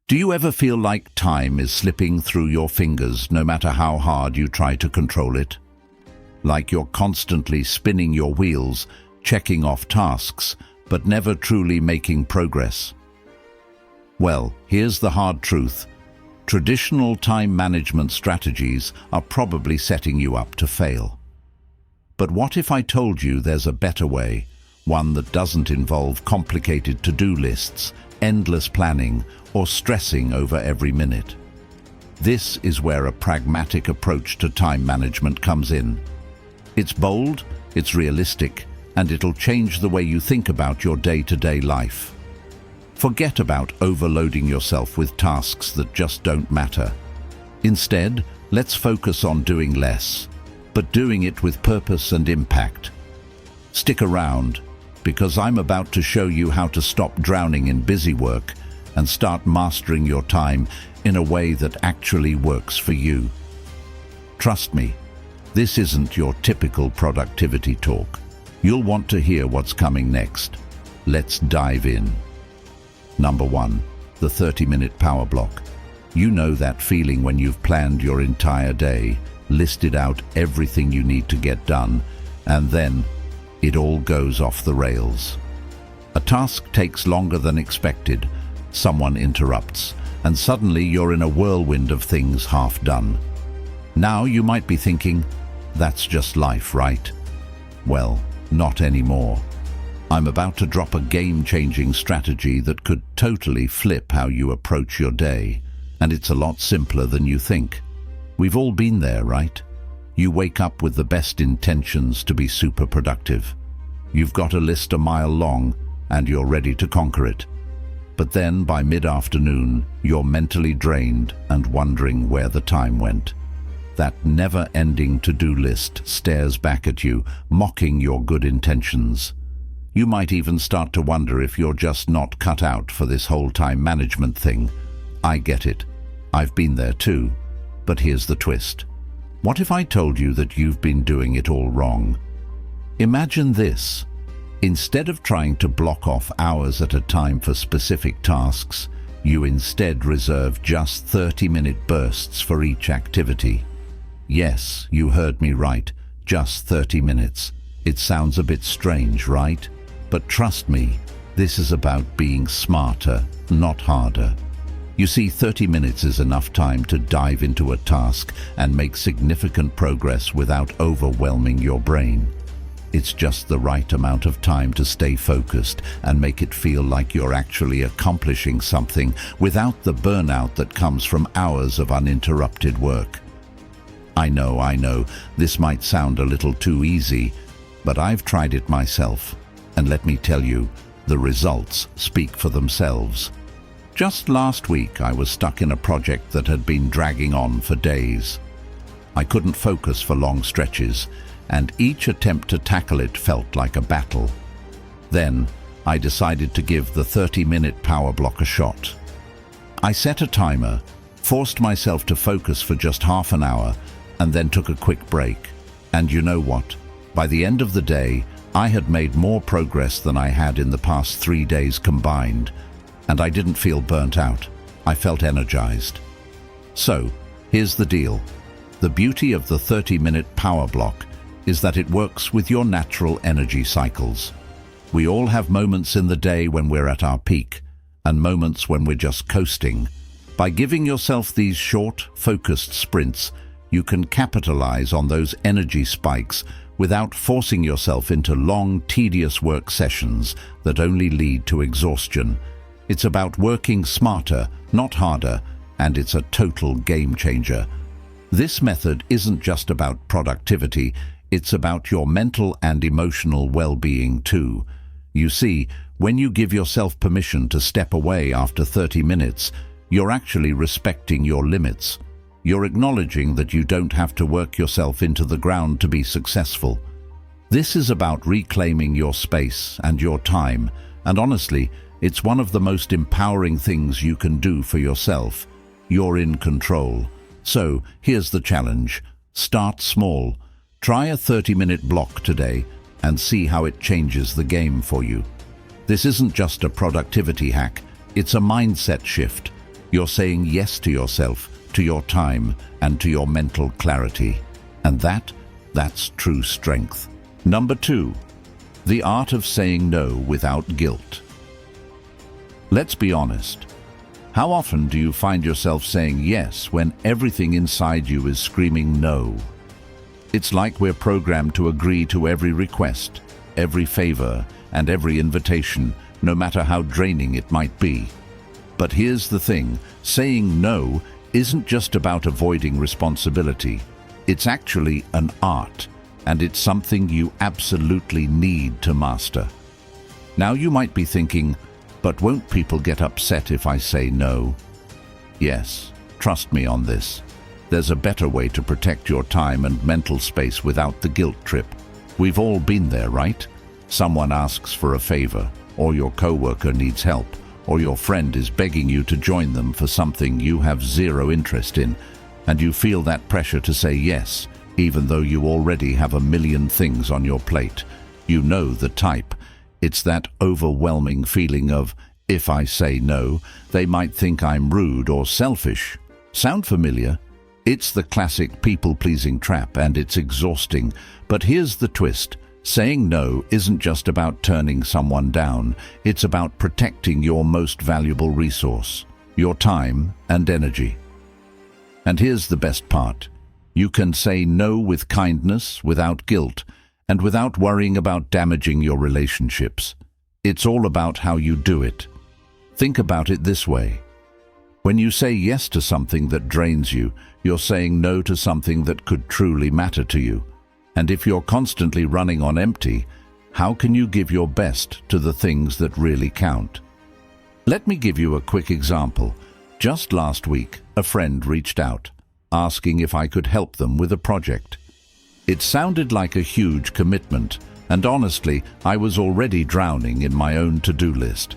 Do you ever feel like time is slipping through your fingers no matter how hard you try to control it? Like you're constantly spinning your wheels, checking off tasks, but never truly making progress? Well, here's the hard truth. Traditional time management strategies are probably setting you up to fail. But what if I told you there's a better way, one that doesn't involve complicated to-do lists, endless planning, or stressing over every minute? This is where a pragmatic approach to time management comes in. It's bold, it's realistic, and it'll change the way you think about your day-to-day life. Forget about overloading yourself with tasks that just don't matter. Instead, let's focus on doing less, but doing it with purpose and impact. Stick around, because I'm about to show you how to stop drowning in busy work and start mastering your time in a way that actually works for you. Trust me, this isn't your typical productivity talk. You'll want to hear what's coming next. Let's dive in. Number 1, the 30-minute power block. You know that feeling when you've planned your entire day, listed out everything you need to get done, and then it all goes off the rails. A task takes longer than expected, someone interrupts, and suddenly you're in a whirlwind of things half done. Now you might be thinking, that's just life, right? Well, not anymore. I'm about to drop a game-changing strategy that could totally flip how you approach your day, and it's a lot simpler than you think. We've all been there, right? You wake up with the best intentions to be super productive. You've got a list a mile long, and you're ready to conquer it. But then, by mid-afternoon, you're mentally drained and wondering where the time went. That never-ending to-do list stares back at you, mocking your good intentions. You might even start to wonder if you're just not cut out for this whole time management thing. I get it. I've been there too. But here's the twist. What if I told you that you've been doing it all wrong? Imagine this. Instead of trying to block off hours at a time for specific tasks, you instead reserve just 30-minute bursts for each activity. Yes, you heard me right, just 30 minutes. It sounds a bit strange, right? But trust me, this is about being smarter, not harder. You see, 30 minutes is enough time to dive into a task and make significant progress without overwhelming your brain. It's just the right amount of time to stay focused and make it feel like you're actually accomplishing something without the burnout that comes from hours of uninterrupted work. I know, this might sound a little too easy, but I've tried it myself, and let me tell you, the results speak for themselves. Just last week, I was stuck in a project that had been dragging on for days. I couldn't focus for long stretches, and each attempt to tackle it felt like a battle. Then, I decided to give the 30-minute power block a shot. I set a timer, forced myself to focus for just half an hour, and then took a quick break. And you know what? By the end of the day, I had made more progress than I had in the past 3 days combined, and I didn't feel burnt out. I felt energized. So, here's the deal. The beauty of the 30-minute power block is that it works with your natural energy cycles. We all have moments in the day when we're at our peak, and moments when we're just coasting. By giving yourself these short, focused sprints, you can capitalize on those energy spikes without forcing yourself into long, tedious work sessions that only lead to exhaustion. It's about working smarter, not harder, and it's a total game changer. This method isn't just about productivity, it's about your mental and emotional well-being too. You see, when you give yourself permission to step away after 30 minutes, you're actually respecting your limits. You're acknowledging that you don't have to work yourself into the ground to be successful. This is about reclaiming your space and your time, and honestly, it's one of the most empowering things you can do for yourself. You're in control. So, here's the challenge. Start small. Try a 30-minute block today and see how it changes the game for you. This isn't just a productivity hack, it's a mindset shift. You're saying yes to yourself, to your time, and to your mental clarity. And that's true strength. Number 2, the art of saying no without guilt. Let's be honest. How often do you find yourself saying yes when everything inside you is screaming no? It's like we're programmed to agree to every request, every favor, and every invitation, no matter how draining it might be. But here's the thing, saying no isn't just about avoiding responsibility. It's actually an art, and it's something you absolutely need to master. Now you might be thinking, but won't people get upset if I say no? Yes, trust me on this. There's a better way to protect your time and mental space without the guilt trip. We've all been there, right? Someone asks for a favor, or your coworker needs help, or your friend is begging you to join them for something you have zero interest in, and you feel that pressure to say yes, even though you already have a million things on your plate. You know the type. It's that overwhelming feeling of, if I say no, they might think I'm rude or selfish. Sound familiar? It's the classic people-pleasing trap, and it's exhausting. But here's the twist. Saying no isn't just about turning someone down. It's about protecting your most valuable resource, your time and energy. And here's the best part. You can say no with kindness, without guilt, and without worrying about damaging your relationships. It's all about how you do it. Think about it this way. When you say yes to something that drains you, you're saying no to something that could truly matter to you. And if you're constantly running on empty, how can you give your best to the things that really count? Let me give you a quick example. Just last week, a friend reached out, asking if I could help them with a project. It sounded like a huge commitment, and honestly, I was already drowning in my own to-do list.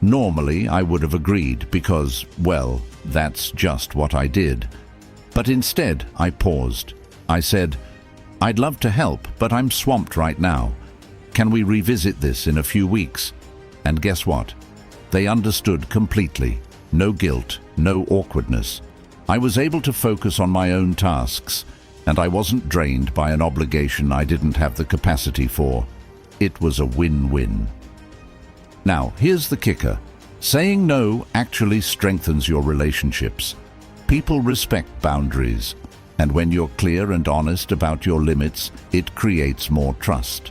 Normally, I would have agreed because, well, that's just what I did. But instead, I paused. I said, I'd love to help, but I'm swamped right now. Can we revisit this in a few weeks? And guess what? They understood completely. No guilt, no awkwardness. I was able to focus on my own tasks, and I wasn't drained by an obligation I didn't have the capacity for. It was a win-win. Now, here's the kicker. Saying no actually strengthens your relationships. People respect boundaries, and when you're clear and honest about your limits, it creates more trust.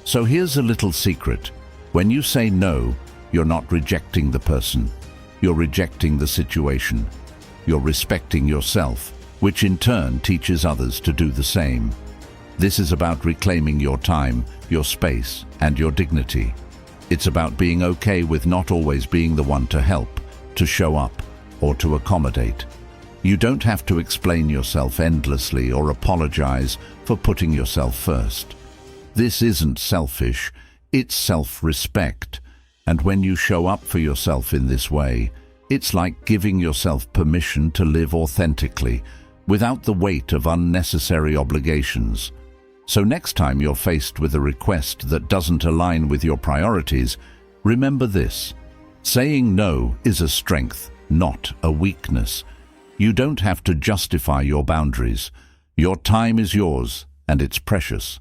So here's a little secret. When you say no, you're not rejecting the person. You're rejecting the situation. You're respecting yourself, which in turn teaches others to do the same. This is about reclaiming your time, your space, and your dignity. It's about being okay with not always being the one to help, to show up, or to accommodate. You don't have to explain yourself endlessly or apologize for putting yourself first. This isn't selfish, it's self-respect. And when you show up for yourself in this way, it's like giving yourself permission to live authentically, without the weight of unnecessary obligations. So next time you're faced with a request that doesn't align with your priorities, remember this. Saying no is a strength, not a weakness. You don't have to justify your boundaries. Your time is yours, and it's precious.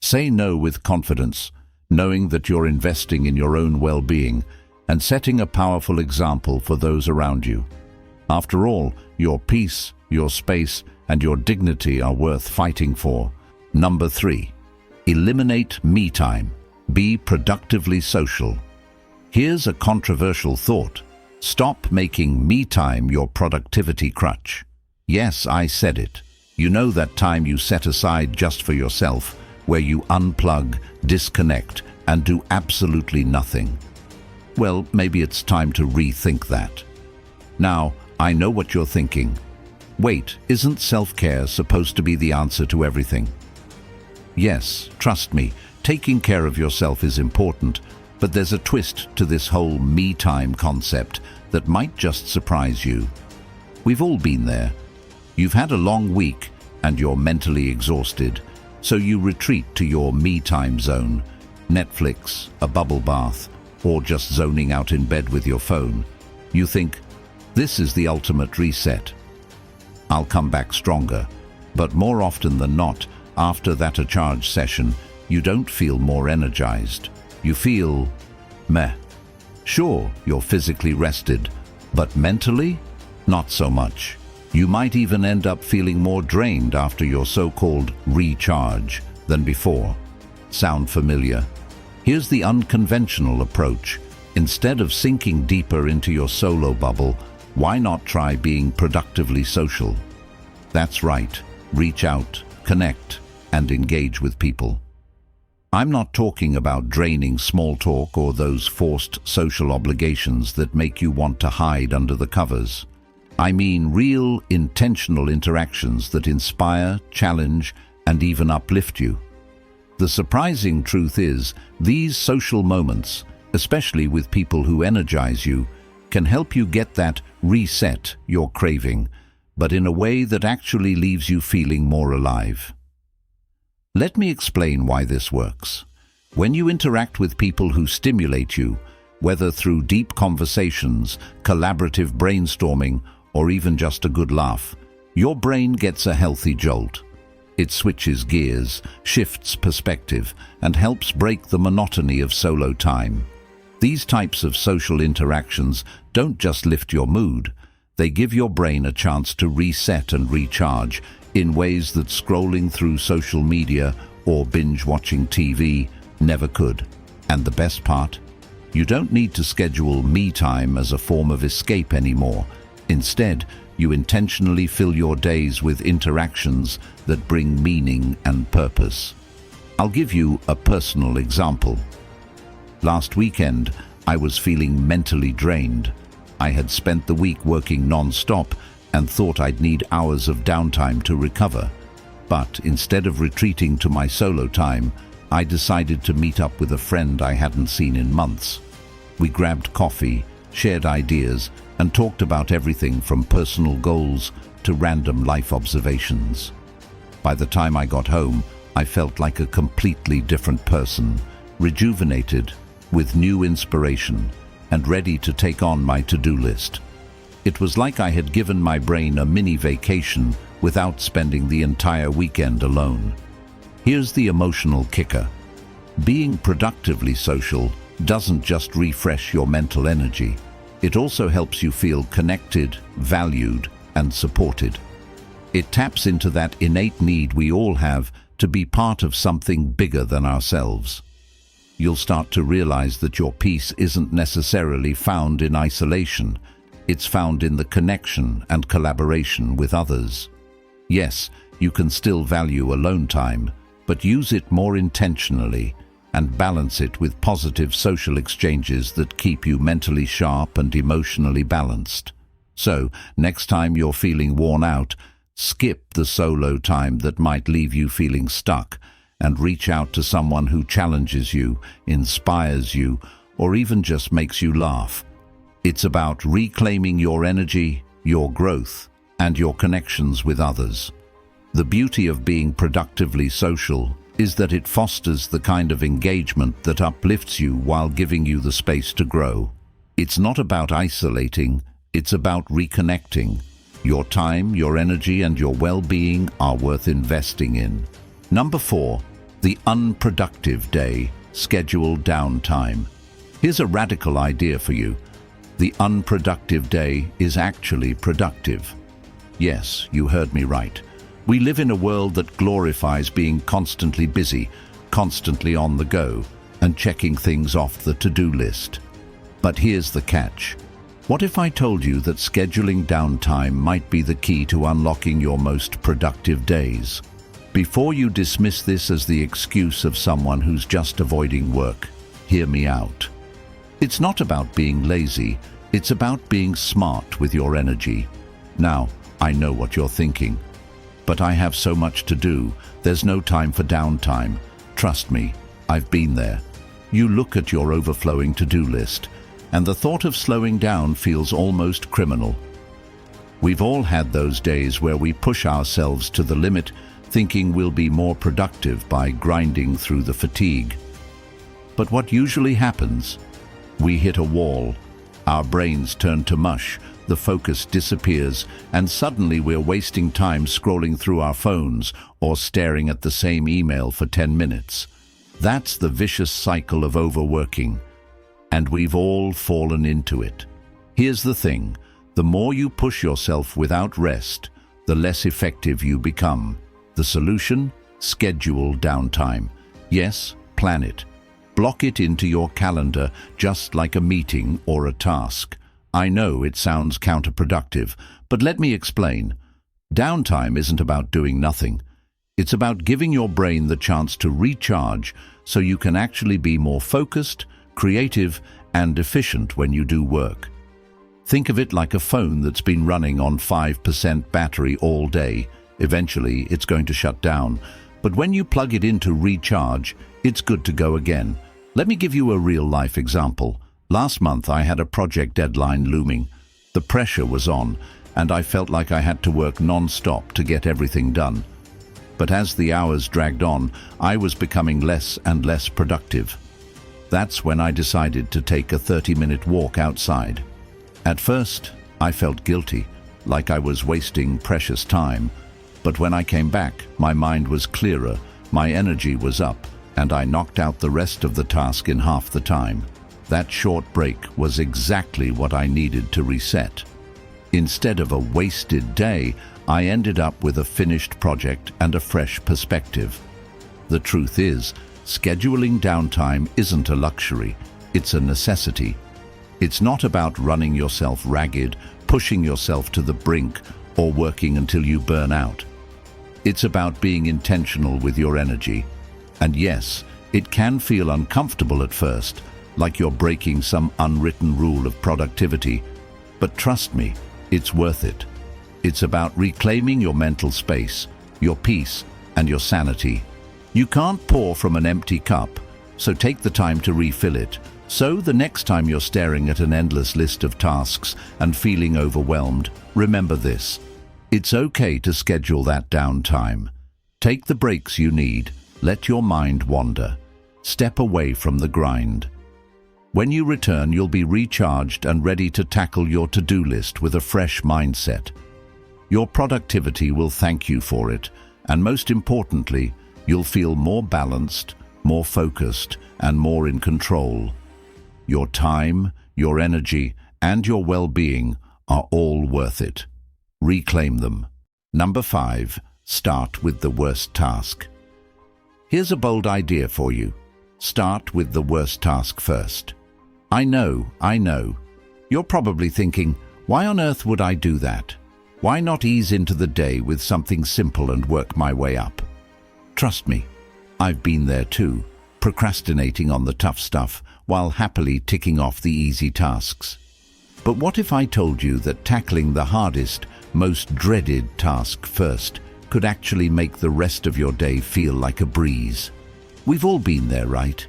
Say no with confidence, knowing that you're investing in your own well-being and setting a powerful example for those around you. After all, your peace, your space, and your dignity are worth fighting for. Number 3, eliminate me time. Be productively social. Here's a controversial thought. Stop making me time your productivity crutch. Yes, I said it. You know that time you set aside just for yourself, where you unplug, disconnect, and do absolutely nothing. Well, maybe it's time to rethink that. Now, I know what you're thinking. Wait, isn't self-care supposed to be the answer to everything? Yes, trust me, taking care of yourself is important, but there's a twist to this whole me time concept that might just surprise you. We've all been there. You've had a long week and you're mentally exhausted, so you retreat to your me time zone, Netflix, a bubble bath, or just zoning out in bed with your phone. You think, This is the ultimate reset. I'll come back stronger, but more often than not, after that charge session, you don't feel more energized. You feel meh. Sure, you're physically rested, but mentally, not so much. You might even end up feeling more drained after your so-called recharge than before. Sound familiar? Here's the unconventional approach. Instead of sinking deeper into your solo bubble, why not try being productively social? That's right. Reach out, connect, and engage with people. I'm not talking about draining small talk or those forced social obligations that make you want to hide under the covers. I mean real, intentional interactions that inspire, challenge, and even uplift you. The surprising truth is, these social moments, especially with people who energize you, can help you get that reset you're craving, but in a way that actually leaves you feeling more alive. Let me explain why this works. When you interact with people who stimulate you, whether through deep conversations, collaborative brainstorming, or even just a good laugh, your brain gets a healthy jolt. It switches gears, shifts perspective, and helps break the monotony of solo time. These types of social interactions don't just lift your mood, they give your brain a chance to reset and recharge in ways that scrolling through social media or binge-watching TV never could. And the best part? You don't need to schedule me time as a form of escape anymore. Instead, you intentionally fill your days with interactions that bring meaning and purpose. I'll give you a personal example. Last weekend, I was feeling mentally drained. I had spent the week working non-stop and thought I'd need hours of downtime to recover. But instead of retreating to my solo time, I decided to meet up with a friend I hadn't seen in months. We grabbed coffee, shared ideas, and talked about everything from personal goals to random life observations. By the time I got home, I felt like a completely different person, rejuvenated, with new inspiration, and ready to take on my to-do list. It was like I had given my brain a mini vacation without spending the entire weekend alone. Here's the emotional kicker. Being productively social doesn't just refresh your mental energy. It also helps you feel connected, valued, and supported. It taps into that innate need we all have to be part of something bigger than ourselves. You'll start to realize that your peace isn't necessarily found in isolation. It's found in the connection and collaboration with others. Yes, you can still value alone time, but use it more intentionally and balance it with positive social exchanges that keep you mentally sharp and emotionally balanced. So, next time you're feeling worn out, skip the solo time that might leave you feeling stuck and reach out to someone who challenges you, inspires you, or even just makes you laugh. It's about reclaiming your energy, your growth, and your connections with others. The beauty of being productively social is that it fosters the kind of engagement that uplifts you while giving you the space to grow. It's not about isolating, it's about reconnecting. Your time, your energy, and your well-being are worth investing in. Number 4, the unproductive day, scheduled downtime. Here's a radical idea for you. The unproductive day is actually productive. Yes, you heard me right. We live in a world that glorifies being constantly busy, constantly on the go, and checking things off the to-do list. But here's the catch. What if I told you that scheduling downtime might be the key to unlocking your most productive days? Before you dismiss this as the excuse of someone who's just avoiding work, hear me out. It's not about being lazy, it's about being smart with your energy. Now, I know what you're thinking. But I have so much to do, there's no time for downtime. Trust me, I've been there. You look at your overflowing to-do list, and the thought of slowing down feels almost criminal. We've all had those days where we push ourselves to the limit, thinking we'll be more productive by grinding through the fatigue. But what usually happens? We hit a wall, our brains turn to mush, the focus disappears, and suddenly we're wasting time scrolling through our phones or staring at the same email for 10 minutes. That's the vicious cycle of overworking, and we've all fallen into it. Here's the thing, the more you push yourself without rest, the less effective you become. The solution? Schedule downtime. Yes, plan it. Block it into your calendar, just like a meeting or a task. I know it sounds counterproductive, but let me explain. Downtime isn't about doing nothing. It's about giving your brain the chance to recharge so you can actually be more focused, creative, and efficient when you do work. Think of it like a phone that's been running on 5% battery all day. Eventually, it's going to shut down. But when you plug it in to recharge, it's good to go again. Let me give you a real-life example. Last month, I had a project deadline looming. The pressure was on, and I felt like I had to work non-stop to get everything done. But as the hours dragged on, I was becoming less and less productive. That's when I decided to take a 30-minute walk outside. At first, I felt guilty, like I was wasting precious time. But when I came back, my mind was clearer, my energy was up, and I knocked out the rest of the task in half the time. That short break was exactly what I needed to reset. Instead of a wasted day, I ended up with a finished project and a fresh perspective. The truth is, scheduling downtime isn't a luxury, it's a necessity. It's not about running yourself ragged, pushing yourself to the brink, or working until you burn out. It's about being intentional with your energy. And yes, it can feel uncomfortable at first, like you're breaking some unwritten rule of productivity. But trust me, it's worth it. It's about reclaiming your mental space, your peace, and your sanity. You can't pour from an empty cup, so take the time to refill it. So the next time you're staring at an endless list of tasks and feeling overwhelmed, remember this. It's okay to schedule that downtime. Take the breaks you need. Let your mind wander. Step away from the grind. When you return, you'll be recharged and ready to tackle your to-do list with a fresh mindset. Your productivity will thank you for it, and most importantly, you'll feel more balanced, more focused, and more in control. Your time, your energy, and your well-being are all worth it. Reclaim them. Number 5. Start with the worst task. Here's a bold idea for you. Start with the worst task first. I know. You're probably thinking, why on earth would I do that? Why not ease into the day with something simple and work my way up? Trust me, I've been there too, procrastinating on the tough stuff while happily ticking off the easy tasks. But what if I told you that tackling the hardest, most dreaded task first could actually make the rest of your day feel like a breeze? We've all been there, right?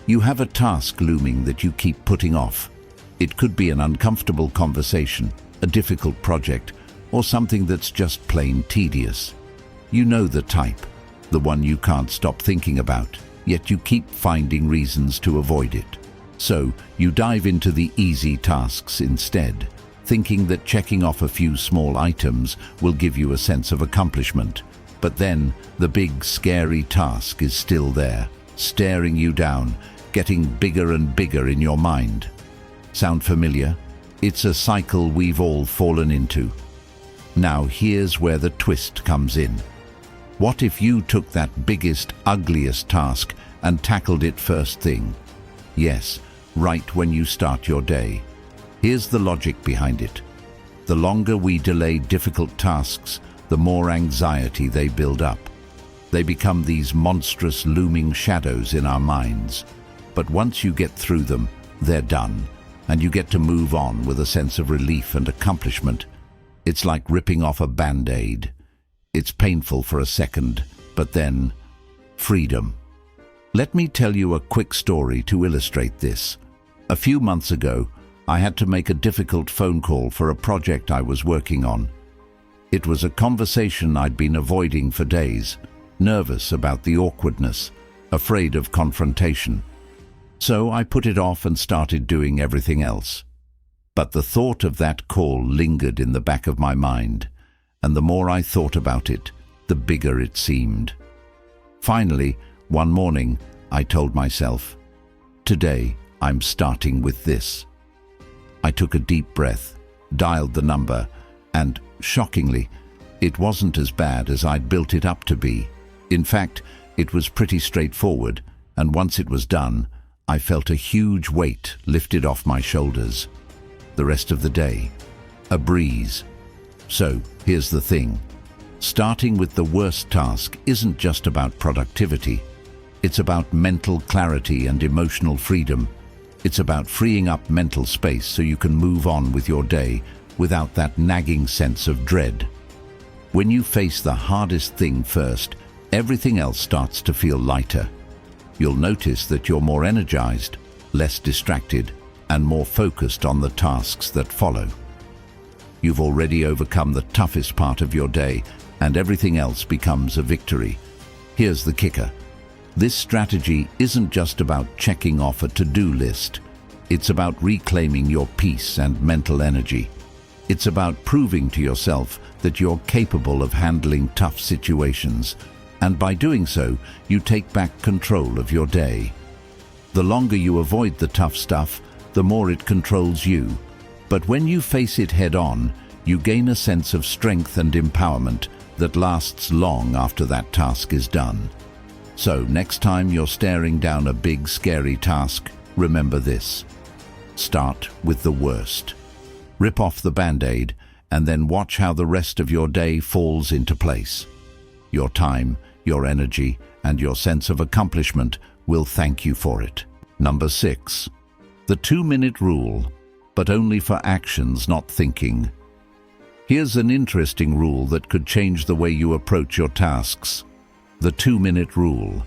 You have a task looming that you keep putting off. It could be an uncomfortable conversation, a difficult project, or something that's just plain tedious. You know the type, the one you can't stop thinking about, yet you keep finding reasons to avoid it. So you dive into the easy tasks instead, thinking that checking off a few small items will give you a sense of accomplishment. But then the big, scary task is still there, staring you down, getting bigger and bigger in your mind. Sound familiar? It's a cycle we've all fallen into. Now here's where the twist comes in. What if you took that biggest, ugliest task and tackled it first thing? Yes, right when you start your day. Here's the logic behind it. The longer we delay difficult tasks, the more anxiety they build up. They become these monstrous looming shadows in our minds. But once you get through them, they're done, and you get to move on with a sense of relief and accomplishment. It's like ripping off a Band-Aid. It's painful for a second, but then, freedom. Let me tell you a quick story to illustrate this. A few months ago, I had to make a difficult phone call for a project I was working on. It was a conversation I'd been avoiding for days, nervous about the awkwardness, afraid of confrontation. So I put it off and started doing everything else. But the thought of that call lingered in the back of my mind, and the more I thought about it, the bigger it seemed. Finally, one morning, I told myself, "Today, I'm starting with this." I took a deep breath, dialed the number, and, shockingly, it wasn't as bad as I'd built it up to be. In fact, it was pretty straightforward, and once it was done, I felt a huge weight lifted off my shoulders. The rest of the day, a breeze. So, here's the thing. Starting with the worst task isn't just about productivity. It's about mental clarity and emotional freedom. It's about freeing up mental space so you can move on with your day without that nagging sense of dread. When you face the hardest thing first, everything else starts to feel lighter. You'll notice that you're more energized, less distracted, and more focused on the tasks that follow. You've already overcome the toughest part of your day, and everything else becomes a victory. Here's the kicker. This strategy isn't just about checking off a to-do list. It's about reclaiming your peace and mental energy. It's about proving to yourself that you're capable of handling tough situations, and by doing so, you take back control of your day. The longer you avoid the tough stuff, the more it controls you. But when you face it head-on, you gain a sense of strength and empowerment that lasts long after that task is done. So, next time you're staring down a big, scary task, remember this. Start with the worst. Rip off the Band-Aid, and then watch how the rest of your day falls into place. Your time, your energy, and your sense of accomplishment will thank you for it. Number 6. The 2-minute rule, but only for actions, not thinking. Here's an interesting rule that could change the way you approach your tasks. The 2-minute rule.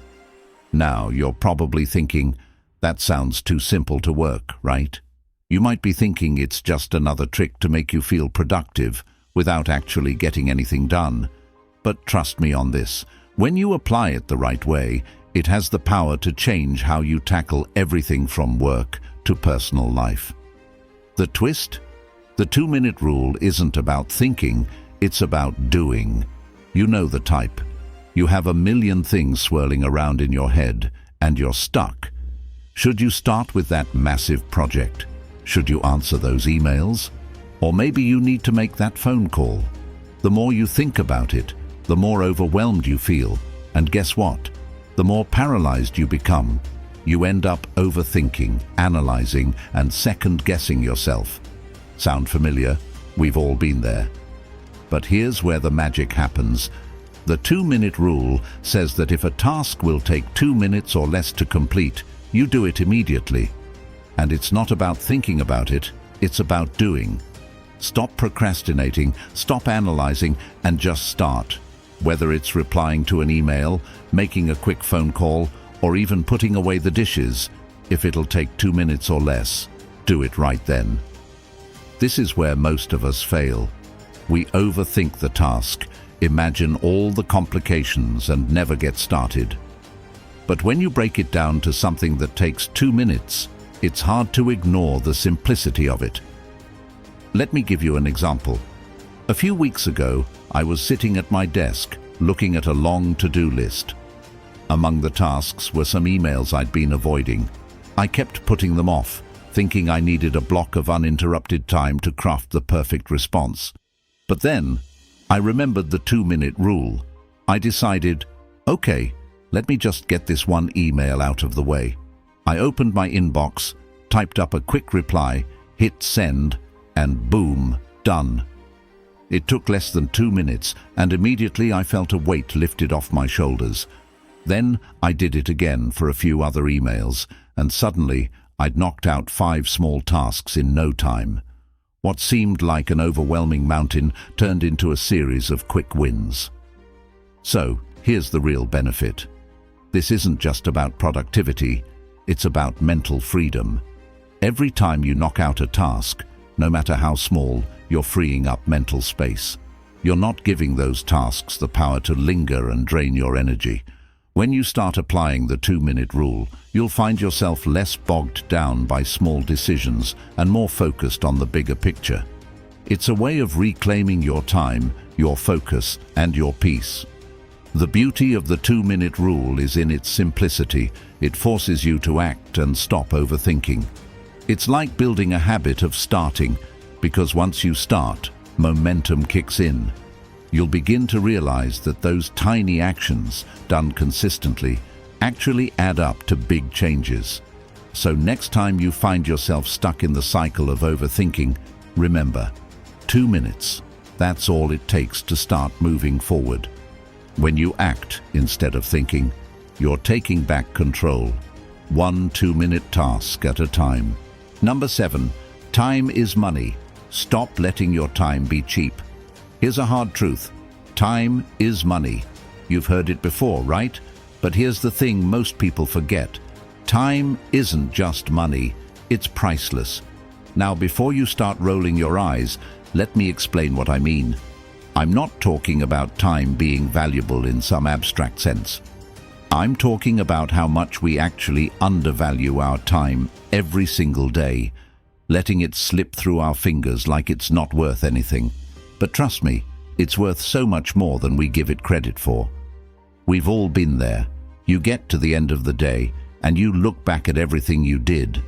Now, you're probably thinking, that sounds too simple to work, right? You might be thinking it's just another trick to make you feel productive without actually getting anything done. But trust me on this, when you apply it the right way, it has the power to change how you tackle everything from work to personal life. The twist? The 2-minute rule isn't about thinking, it's about doing. You know the type. You have a million things swirling around in your head, and you're stuck. Should you start with that massive project? Should you answer those emails? Or maybe you need to make that phone call. The more you think about it, the more overwhelmed you feel. And guess what? The more paralyzed you become. You end up overthinking, analyzing, and second-guessing yourself. Sound familiar? We've all been there. But here's where the magic happens. The 2-minute rule says that if a task will take 2 minutes or less to complete, you do it immediately. And it's not about thinking about it, it's about doing. Stop procrastinating, stop analyzing, and just start. Whether it's replying to an email, making a quick phone call, or even putting away the dishes, if it'll take 2 minutes or less, do it right then. This is where most of us fail. We overthink the task, imagine all the complications, and never get started. But when you break it down to something that takes 2 minutes, it's hard to ignore the simplicity of it. Let me give you an example. A few weeks ago, I was sitting at my desk, looking at a long to-do list. Among the tasks were some emails I'd been avoiding. I kept putting them off, thinking I needed a block of uninterrupted time to craft the perfect response. But then, I remembered the 2-minute rule. I decided, okay, let me just get this one email out of the way. I opened my inbox, typed up a quick reply, hit send, and boom, done. It took less than 2 minutes, and immediately I felt a weight lifted off my shoulders. Then I did it again for a few other emails, and suddenly I'd knocked out 5 small tasks in no time. What seemed like an overwhelming mountain turned into a series of quick wins. So, here's the real benefit. This isn't just about productivity, it's about mental freedom. Every time you knock out a task, no matter how small, you're freeing up mental space. You're not giving those tasks the power to linger and drain your energy. When you start applying the 2-minute rule, you'll find yourself less bogged down by small decisions and more focused on the bigger picture. It's a way of reclaiming your time, your focus, and your peace. The beauty of the 2-minute rule is in its simplicity. It forces you to act and stop overthinking. It's like building a habit of starting, because once you start, momentum kicks in. You'll begin to realize that those tiny actions, done consistently, actually add up to big changes. So next time you find yourself stuck in the cycle of overthinking, remember, 2 minutes. That's all it takes to start moving forward. When you act instead of thinking, you're taking back control. 1 2-minute task at a time. Number 7, time is money. Stop letting your time be cheap. Here's a hard truth. Time is money. You've heard it before, right? But here's the thing most people forget. Time isn't just money, it's priceless. Now, before you start rolling your eyes, let me explain what I mean. I'm not talking about time being valuable in some abstract sense. I'm talking about how much we actually undervalue our time every single day, letting it slip through our fingers like it's not worth anything. But trust me, it's worth so much more than we give it credit for. We've all been there. You get to the end of the day, and you look back at everything you did.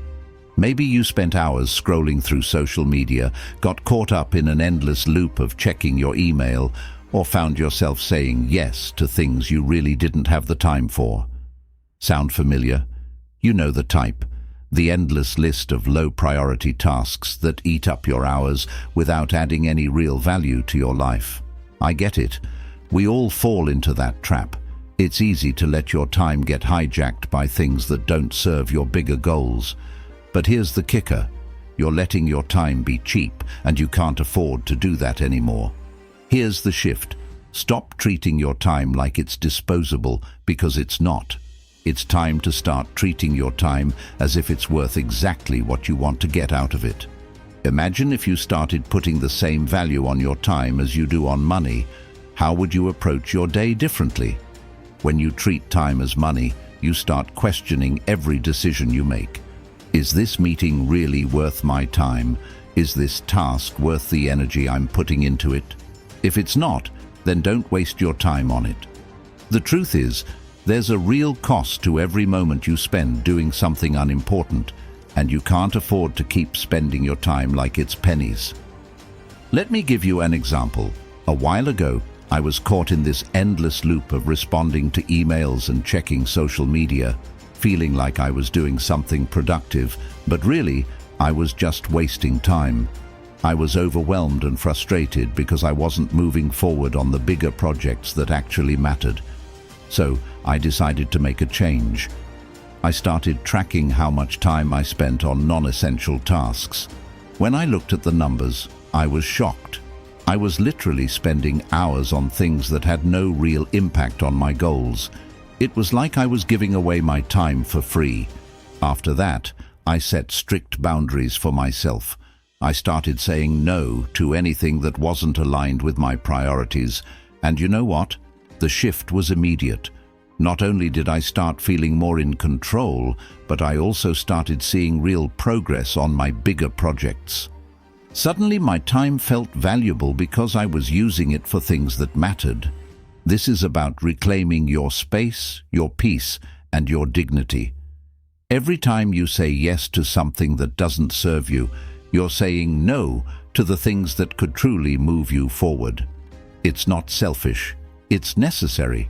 Maybe you spent hours scrolling through social media, got caught up in an endless loop of checking your email, or found yourself saying yes to things you really didn't have the time for. Sound familiar? You know the type. The endless list of low-priority tasks that eat up your hours without adding any real value to your life. I get it. We all fall into that trap. It's easy to let your time get hijacked by things that don't serve your bigger goals. But here's the kicker. You're letting your time be cheap, and you can't afford to do that anymore. Here's the shift. Stop treating your time like it's disposable, because it's not. It's time to start treating your time as if it's worth exactly what you want to get out of it. Imagine if you started putting the same value on your time as you do on money. How would you approach your day differently? When you treat time as money, you start questioning every decision you make. Is this meeting really worth my time? Is this task worth the energy I'm putting into it? If it's not, then don't waste your time on it. The truth is, there's a real cost to every moment you spend doing something unimportant, and you can't afford to keep spending your time like it's pennies. Let me give you an example. A while ago, I was caught in this endless loop of responding to emails and checking social media, feeling like I was doing something productive, but really, I was just wasting time. I was overwhelmed and frustrated because I wasn't moving forward on the bigger projects that actually mattered. So, I decided to make a change. I started tracking how much time I spent on non-essential tasks. When I looked at the numbers, I was shocked. I was literally spending hours on things that had no real impact on my goals. It was like I was giving away my time for free. After that, I set strict boundaries for myself. I started saying no to anything that wasn't aligned with my priorities. And you know what? The shift was immediate. Not only did I start feeling more in control, but I also started seeing real progress on my bigger projects. Suddenly, my time felt valuable because I was using it for things that mattered. This is about reclaiming your space, your peace, and your dignity. Every time you say yes to something that doesn't serve you, you're saying no to the things that could truly move you forward. It's not selfish, it's necessary.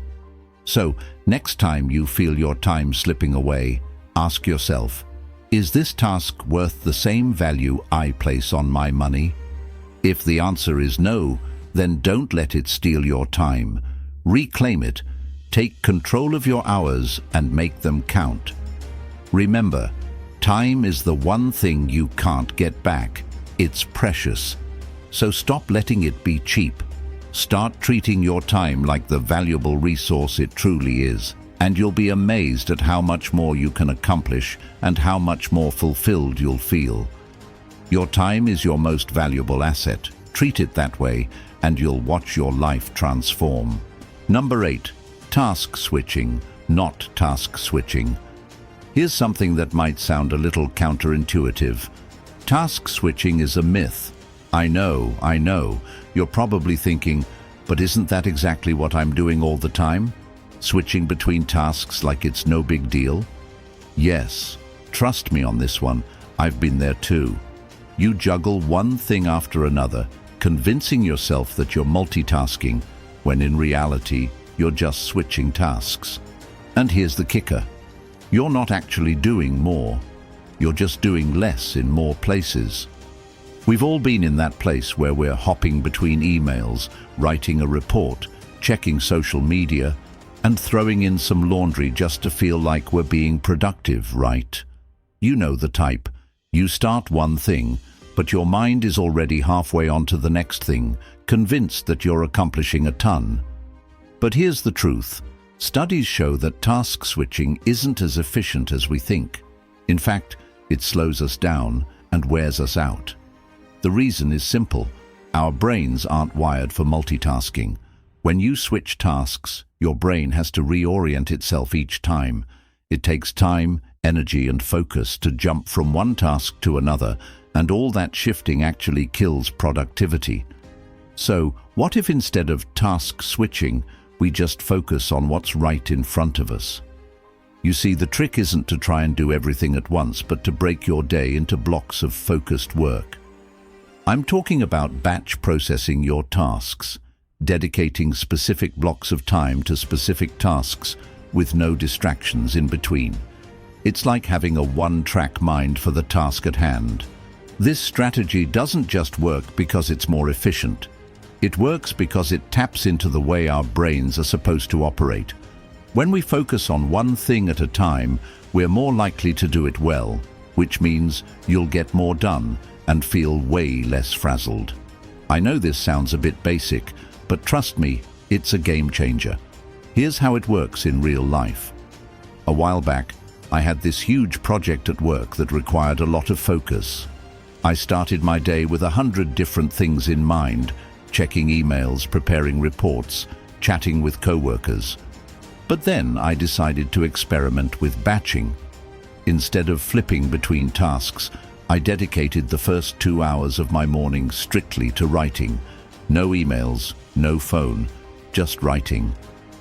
So, next time you feel your time slipping away, ask yourself, is this task worth the same value I place on my money? If the answer is no, then don't let it steal your time. Reclaim it, take control of your hours, and make them count. Remember, time is the one thing you can't get back. It's precious. So stop letting it be cheap. Start treating your time like the valuable resource it truly is, and you'll be amazed at how much more you can accomplish and how much more fulfilled you'll feel. Your time is your most valuable asset. Treat it that way, and you'll watch your life transform. Number 8. Task switching, not task switching. Here's something that might sound a little counterintuitive. Task switching is a myth. I know. You're probably thinking, but isn't that exactly what I'm doing all the time? Switching between tasks like it's no big deal? Yes, trust me on this one, I've been there too. You juggle one thing after another, convincing yourself that you're multitasking, when in reality, you're just switching tasks. And here's the kicker. You're not actually doing more. You're just doing less in more places. We've all been in that place where we're hopping between emails, writing a report, checking social media, and throwing in some laundry just to feel like we're being productive, right? You know the type. You start one thing, but your mind is already halfway onto the next thing, convinced that you're accomplishing a ton. But here's the truth. Studies show that task switching isn't as efficient as we think. In fact, it slows us down and wears us out. The reason is simple. Our brains aren't wired for multitasking. When you switch tasks, your brain has to reorient itself each time. It takes time, energy, and focus to jump from one task to another, and all that shifting actually kills productivity. So, what if instead of task switching, we just focus on what's right in front of us? You see, the trick isn't to try and do everything at once, but to break your day into blocks of focused work. I'm talking about batch processing your tasks, dedicating specific blocks of time to specific tasks with no distractions in between. It's like having a one-track mind for the task at hand. This strategy doesn't just work because it's more efficient. It works because it taps into the way our brains are supposed to operate. When we focus on one thing at a time, we're more likely to do it well, which means you'll get more done and feel way less frazzled. I know this sounds a bit basic, but trust me, it's a game changer. Here's how it works in real life. A while back, I had this huge project at work that required a lot of focus. I started my day with 100 different things in mind, checking emails, preparing reports, chatting with coworkers. But then I decided to experiment with batching. Instead of flipping between tasks, I dedicated the first 2 hours of my morning strictly to writing. No emails, no phone, just writing.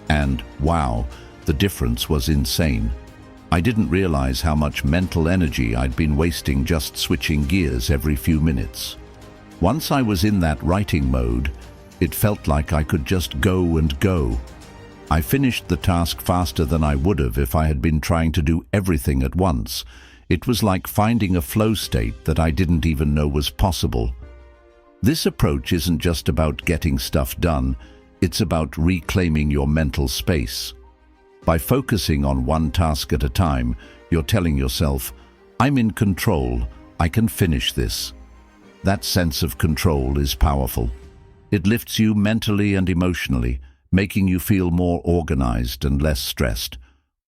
And wow, the difference was insane. I didn't realize how much mental energy I'd been wasting just switching gears every few minutes. Once I was in that writing mode, it felt like I could just go and go. I finished the task faster than I would have if I had been trying to do everything at once. It was like finding a flow state that I didn't even know was possible. This approach isn't just about getting stuff done, it's about reclaiming your mental space. By focusing on one task at a time, you're telling yourself, I'm in control, I can finish this. That sense of control is powerful. It lifts you mentally and emotionally, making you feel more organized and less stressed.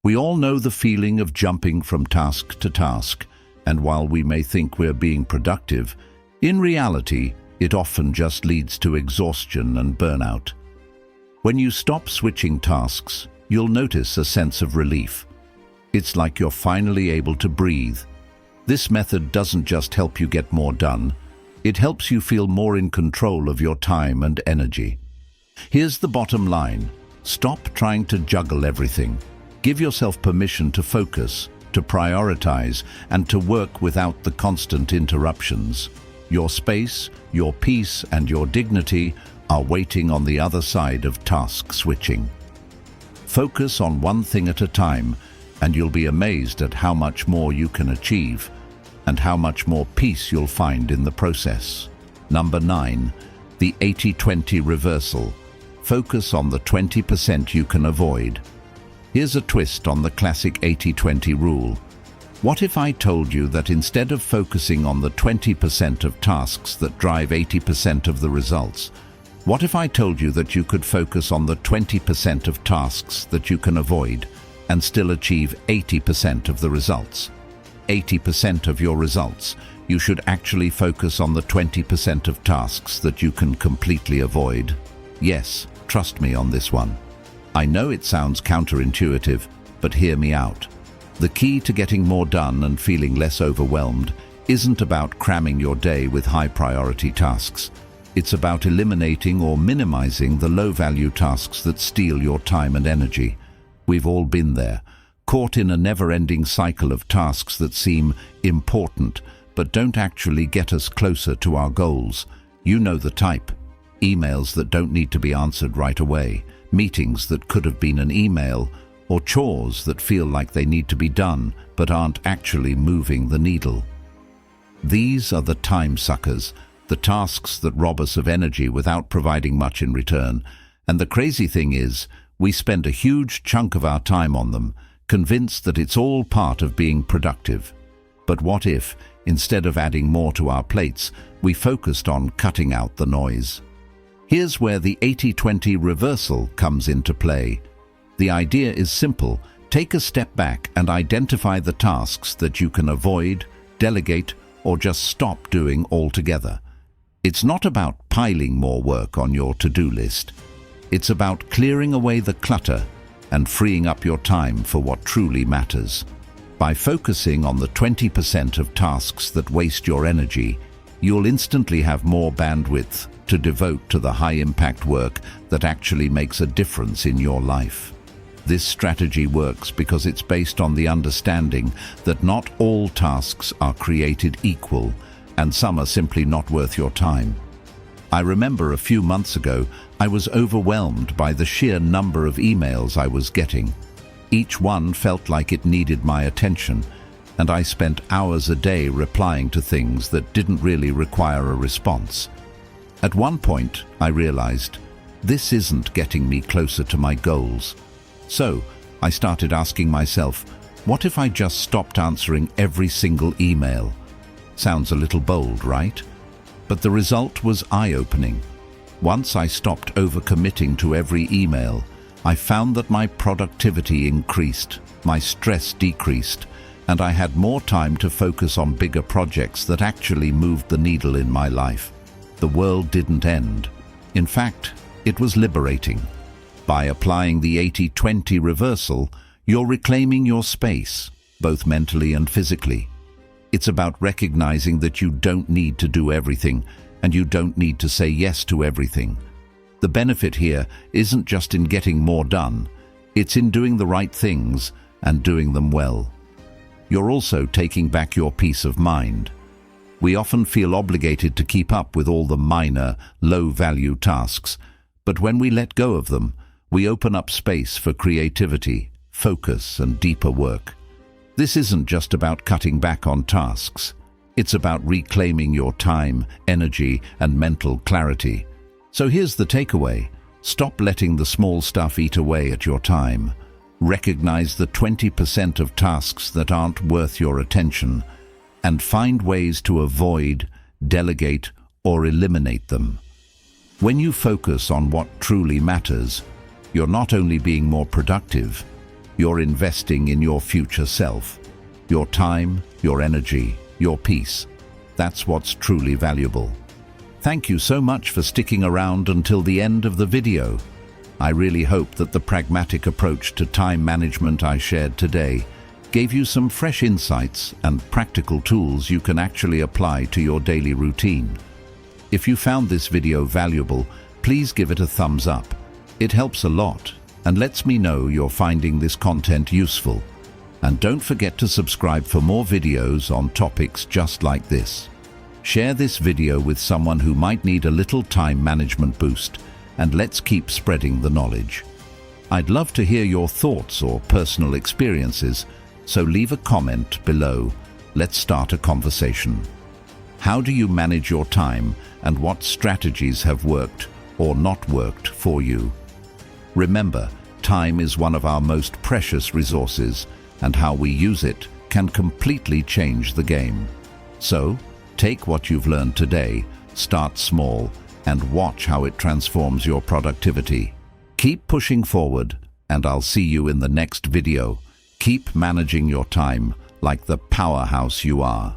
We all know the feeling of jumping from task to task, and while we may think we're being productive, in reality, it often just leads to exhaustion and burnout. When you stop switching tasks, you'll notice a sense of relief. It's like you're finally able to breathe. This method doesn't just help you get more done, it helps you feel more in control of your time and energy. Here's the bottom line. Stop trying to juggle everything. Give yourself permission to focus, to prioritize, and to work without the constant interruptions. Your space, your peace, and your dignity are waiting on the other side of task switching. Focus on one thing at a time, and you'll be amazed at how much more you can achieve, and how much more peace you'll find in the process. Number 9, the 80-20 reversal. Focus on the 20% you can avoid. Here's a twist on the classic 80-20 rule. What if I told you that instead of focusing on the 20% of tasks that drive 80% of the results, what if I told you that you could focus on the 20% of tasks that you can avoid and still achieve 80% of the results? 80% of your results, you should actually focus on the 20% of tasks that you can completely avoid. Yes, trust me on this one. I know it sounds counterintuitive, But hear me out. The key to getting more done and feeling less overwhelmed isn't about cramming your day with high-priority tasks. It's about eliminating or minimizing the low-value tasks that steal your time and energy. We've all been there, caught in a never-ending cycle of tasks that seem important but don't actually get us closer to our goals. You know the type. Emails that don't need to be answered right away, meetings that could have been an email, or chores that feel like they need to be done but aren't actually moving the needle. These are the time suckers, the tasks that rob us of energy without providing much in return. And the crazy thing is, we spend a huge chunk of our time on them, convinced that it's all part of being productive. But what if, instead of adding more to our plates, we focused on cutting out the noise? Here's where the 80-20 reversal comes into play. The idea is simple. Take a step back and identify the tasks that you can avoid, delegate, or just stop doing altogether. It's not about piling more work on your to-do list. It's about clearing away the clutter and freeing up your time for what truly matters. By focusing on the 20% of tasks that waste your energy, you'll instantly have more bandwidth to devote to the high-impact work that actually makes a difference in your life. This strategy works because it's based on the understanding that not all tasks are created equal, and some are simply not worth your time. I remember a few months ago, I was overwhelmed by the sheer number of emails I was getting. Each one felt like it needed my attention, and I spent hours a day replying to things that didn't really require a response. At one point, I realized, this isn't getting me closer to my goals. So, I started asking myself, what if I just stopped answering every single email? Sounds a little bold, right? But the result was eye-opening. Once I stopped overcommitting to every email, I found that my productivity increased, my stress decreased, and I had more time to focus on bigger projects that actually moved the needle in my life. The world didn't end. In fact, it was liberating. By applying the 80-20 reversal, you're reclaiming your space, both mentally and physically. It's about recognizing that you don't need to do everything, and you don't need to say yes to everything. The benefit here isn't just in getting more done, it's in doing the right things and doing them well. You're also taking back your peace of mind. We often feel obligated to keep up with all the minor, low-value tasks, but when we let go of them, we open up space for creativity, focus, and deeper work. This isn't just about cutting back on tasks. It's about reclaiming your time, energy, and mental clarity. So here's the takeaway. Stop letting the small stuff eat away at your time. Recognize the 20% of tasks that aren't worth your attention, and find ways to avoid, delegate, or eliminate them. When you focus on what truly matters, you're not only being more productive, you're investing in your future self. Your time, your energy, your peace. That's what's truly valuable. Thank you so much for sticking around until the end of the video. I really hope that the pragmatic approach to time management I shared today gave you some fresh insights and practical tools you can actually apply to your daily routine. If you found this video valuable, please give it a thumbs up. It helps a lot and lets me know you're finding this content useful. And don't forget to subscribe for more videos on topics just like this. Share this video with someone who might need a little time management boost, and let's keep spreading the knowledge. I'd love to hear your thoughts or personal experiences, so leave a comment below. Let's start a conversation. How do you manage your time, and what strategies have worked or not worked for you? Remember, time is one of our most precious resources, and how we use it can completely change the game. So, take what you've learned today, start small, and watch how it transforms your productivity. Keep pushing forward, and I'll see you in the next video. Keep managing your time like the powerhouse you are.